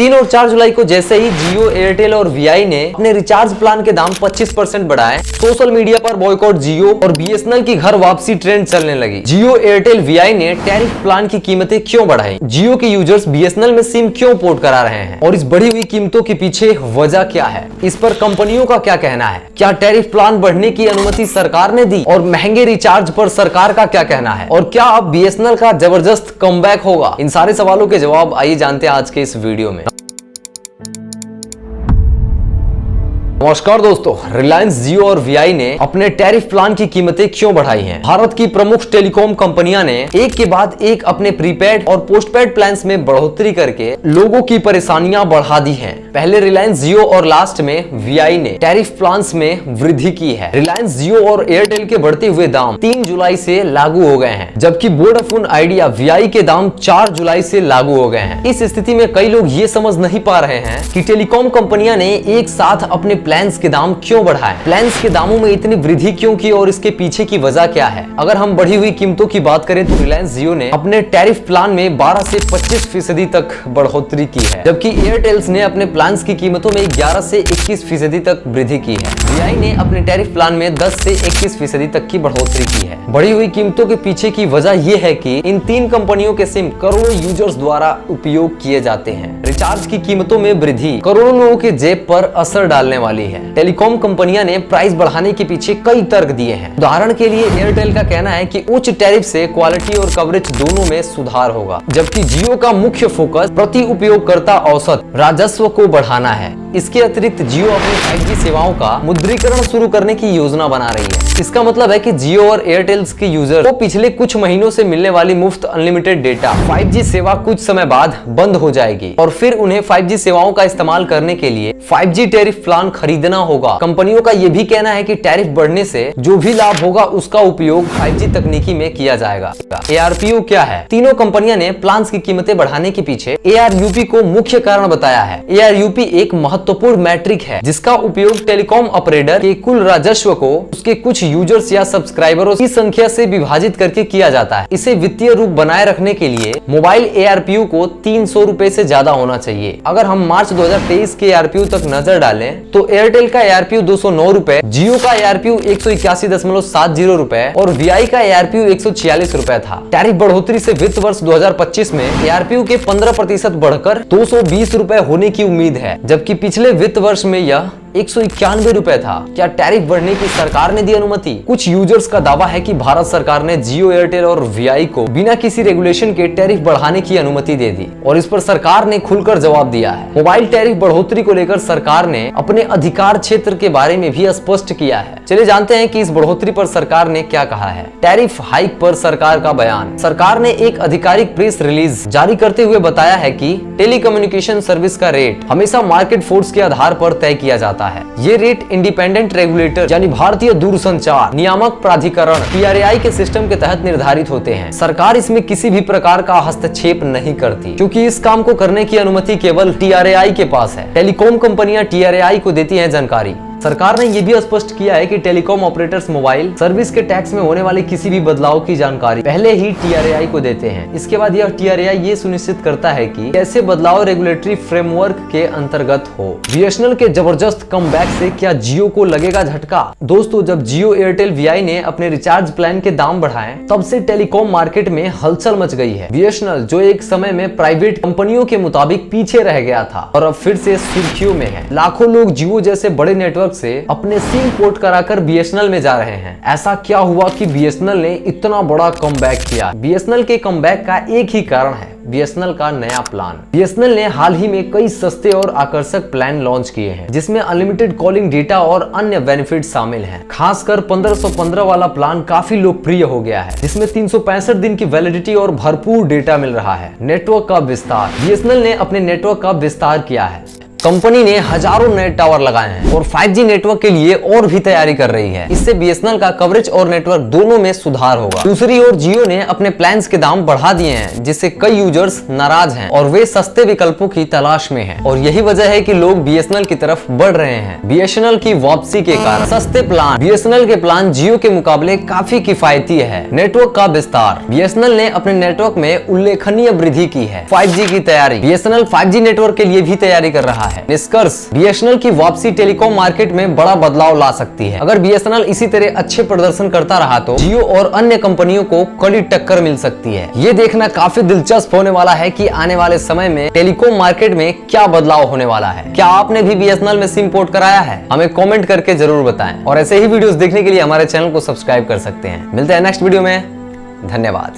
3 और 4 जुलाई को जैसे ही जियो, एयरटेल और वीआई ने अपने रिचार्ज प्लान के दाम 25% बढ़ाए, सोशल मीडिया पर बॉयकॉट जियो और बीएसएनएल की घर वापसी ट्रेंड चलने लगी। जियो, एयरटेल, वीआई ने टैरिफ प्लान की कीमतें क्यों बढ़ाई? जियो के यूजर्स बीएसएनएल में सिम क्यों पोर्ट करा रहे हैं और इस बढ़ी हुई कीमतों के पीछे वजह क्या है? इस पर कंपनियों का क्या कहना है? क्या टैरिफ प्लान बढ़ने की अनुमति सरकार ने दी और महंगे रिचार्ज पर सरकार का क्या कहना है? और क्या अब बीएसएनएल का जबरदस्त कमबैक होगा? इन सारे सवालों के जवाब आइए जानते हैं आज के इस वीडियो में। नमस्कार दोस्तों, रिलायंस, जियो और वीआई ने अपने टैरिफ प्लान की कीमतें क्यों बढ़ाई हैं? भारत की प्रमुख टेलीकॉम कंपनियां ने एक के बाद एक अपने प्रीपेड और पोस्टपेड प्लान्स में बढ़ोतरी करके लोगों की परेशानियां बढ़ा दी हैं। पहले रिलायंस जियो और लास्ट में वीआई ने टैरिफ प्लान्स में वृद्धि की है। रिलायंस जियो और एयरटेल के बढ़ते हुए दाम 3 जुलाई से लागू हो गए हैं, जबकि वोडाफोन आइडिया वीआई के दाम 4 जुलाई से लागू हो गए हैं। इस स्थिति में कई लोग ये समझ नहीं पा रहे हैं कि टेलीकॉम कंपनियां ने एक साथ अपने प्लान्स के दाम क्यों बढ़ाए, प्लान्स के दामों में इतनी वृद्धि क्यों की और इसके पीछे की वजह क्या है। अगर हम बढ़ी हुई कीमतों की बात करें तो रिलायंस जियो ने अपने टैरिफ प्लान में 12 से 25% तक बढ़ोतरी की है, जबकि एयरटेल्स ने अपने प्लान्स की कीमतों में 11 से 21% तक वृद्धि की है। वीआई ने अपने टैरिफ प्लान में 10 से 21% तक की बढ़ोतरी की है। बढ़ी हुई कीमतों के पीछे की वजह यह है कि इन तीन कंपनियों के सिम करोड़ों यूजर्स द्वारा उपयोग किए जाते हैं। रिचार्ज की कीमतों में वृद्धि करोड़ों लोगों के जेब पर असर डालने वाली है। टेलीकॉम कंपनियां ने प्राइस बढ़ाने के पीछे कई तर्क दिए हैं। उदाहरण के लिए एयरटेल का कहना है कि उच्च टैरिफ से क्वालिटी और कवरेज दोनों में सुधार होगा, जबकि जियो का मुख्य फोकस प्रति उपयोगकर्ता औसत राजस्व को बढ़ाना है। इसके अतिरिक्त जियो अपनी 5G सेवाओं का मुद्रीकरण शुरू करने की योजना बना रही है। इसका मतलब है कि जियो और एयरटेल के यूजर को पिछले कुछ महीनों से मिलने वाली मुफ्त अनलिमिटेड डेटा 5G सेवा कुछ समय बाद बंद हो जाएगी और फिर उन्हें 5G सेवाओं का इस्तेमाल करने के लिए 5G टैरिफ प्लान खरीदना होगा। कंपनियों का यह भी कहना है कि टैरिफ बढ़ने से जो भी लाभ होगा उसका उपयोग 5G तकनीकी में किया जाएगा। ARPU क्या है? तीनों कंपनियां ने प्लान्स की कीमतें बढ़ाने के पीछे ARUP को मुख्य कारण बताया है। ARUP एक महत्वपूर्ण मैट्रिक है जिसका उपयोग टेलीकॉम ऑपरेटर के कुल राजस्व को उसके कुछ यूजर्स या सब्सक्राइबरों की संख्या से विभाजित करके किया जाता है। इसे वित्तीय रूप बनाए रखने के लिए मोबाइल ARPU को 300 रुपए से ज्यादा होना चाहिए। अगर हम मार्च 2023 के ARPU तक नजर डालें तो एयरटेल का ARPU 209 रुपए, जियो का ARPU 181.70 रुपए और वीआई का ARPU 146 रुपए था। टैरिफ बढ़ोतरी से वित्त वर्ष 2025 में ARPU के 15% बढ़कर 220 रुपए होने की उम्मीद है, जबकि पिछले वित्त वर्ष में यह 191 रुपए था। क्या टैरिफ बढ़ने की सरकार ने दी अनुमति? कुछ यूजर्स का दावा है कि भारत सरकार ने जियो, एयरटेल और वीआई को बिना किसी रेगुलेशन के टैरिफ बढ़ाने की अनुमति दे दी और इस पर सरकार ने खुलकर जवाब दिया है। मोबाइल टैरिफ बढ़ोतरी को लेकर सरकार ने अपने अधिकार क्षेत्र के बारे में भी स्पष्ट किया है। चलिए जानते हैं कि इस बढ़ोतरी पर सरकार ने क्या कहा है। टैरिफ हाइक पर सरकार का बयान। सरकार ने एक आधिकारिक प्रेस रिलीज जारी करते हुए बताया है कि टेलीकम्युनिकेशन सर्विस का रेट हमेशा मार्केट फोर्स के आधार पर तय किया जाता है। ये रेट इंडिपेंडेंट रेगुलेटर यानी भारतीय दूरसंचार नियामक प्राधिकरण TRAI के सिस्टम के तहत निर्धारित होते हैं। सरकार इसमें किसी भी प्रकार का हस्तक्षेप नहीं करती, क्योंकि इस काम को करने की अनुमति केवल TRAI के पास है। टेलीकॉम कंपनियां TRAI को देती हैं जानकारी। सरकार ने यह भी स्पष्ट किया है कि टेलीकॉम ऑपरेटर्स मोबाइल सर्विस के टैक्स में होने वाले किसी भी बदलाव की जानकारी पहले ही TRAI को देते हैं। इसके बाद यह TRAI ये सुनिश्चित करता है कि ऐसे बदलाव रेगुलेटरी फ्रेमवर्क के अंतर्गत हो। BSNL के जबरदस्त कमबैक से क्या जियो को लगेगा झटका? दोस्तों, जब जियो, एयरटेल, वीआई ने अपने रिचार्ज प्लान के दाम बढ़ाए तब से टेलीकॉम मार्केट में हलचल मच गई है। BSNL जो एक समय में प्राइवेट कंपनियों के मुताबिक पीछे रह गया था और अब फिर से सुर्खियों में है। लाखों लोग जियो जैसे बड़े नेटवर्क से अपने सिम पोर्ट कराकर BSNL में जा रहे हैं। ऐसा क्या हुआ कि BSNL ने इतना बड़ा कमबैक किया? BSNL के कमबैक का एक ही कारण है, BSNL का नया प्लान। BSNL ने हाल ही में कई सस्ते और आकर्षक प्लान लॉन्च किए हैं, जिसमें अनलिमिटेड कॉलिंग, डेटा और अन्य बेनिफिट शामिल हैं। खासकर 1515 वाला प्लान काफी लोकप्रिय हो गया है, जिसमें 365 दिन की वैलिडिटी और भरपूर डेटा मिल रहा है। नेटवर्क का विस्तार। BSNL ने अपने नेटवर्क का विस्तार किया है। कंपनी ने हजारों नए टावर लगाए हैं और 5G नेटवर्क के लिए और भी तैयारी कर रही है। इससे BSNL का कवरेज और नेटवर्क दोनों में सुधार होगा। दूसरी ओर जियो ने अपने प्लान्स के दाम बढ़ा दिए हैं, जिससे कई यूजर्स नाराज हैं और वे सस्ते विकल्पों की तलाश में हैं और यही वजह है कि लोग BSNL की तरफ बढ़ रहे हैं। BSNL की वापसी के कारण सस्ते प्लान। BSNL के प्लान जियो के मुकाबले काफी किफायती है। नेटवर्क का विस्तार। BSNL ने अपने नेटवर्क में उल्लेखनीय वृद्धि की है। 5G की तैयारी। BSNL 5G नेटवर्क के लिए भी तैयारी कर रहा है। निष्कर्ष, BSNL की वापसी टेलीकॉम मार्केट में बड़ा बदलाव ला सकती है। अगर BSNL इसी तरह अच्छे प्रदर्शन करता रहा तो जियो और अन्य कंपनियों को कड़ी टक्कर मिल सकती है। ये देखना काफी दिलचस्प होने वाला है कि आने वाले समय में टेलीकॉम मार्केट में क्या बदलाव होने वाला है। क्या आपने भी BSNL में सिम पोर्ट कराया है? हमें कमेंट करके जरूर बताएं और ऐसे ही वीडियोस देखने के लिए हमारे चैनल को सब्सक्राइब कर सकते हैं। मिलते हैं नेक्स्ट वीडियो में। धन्यवाद।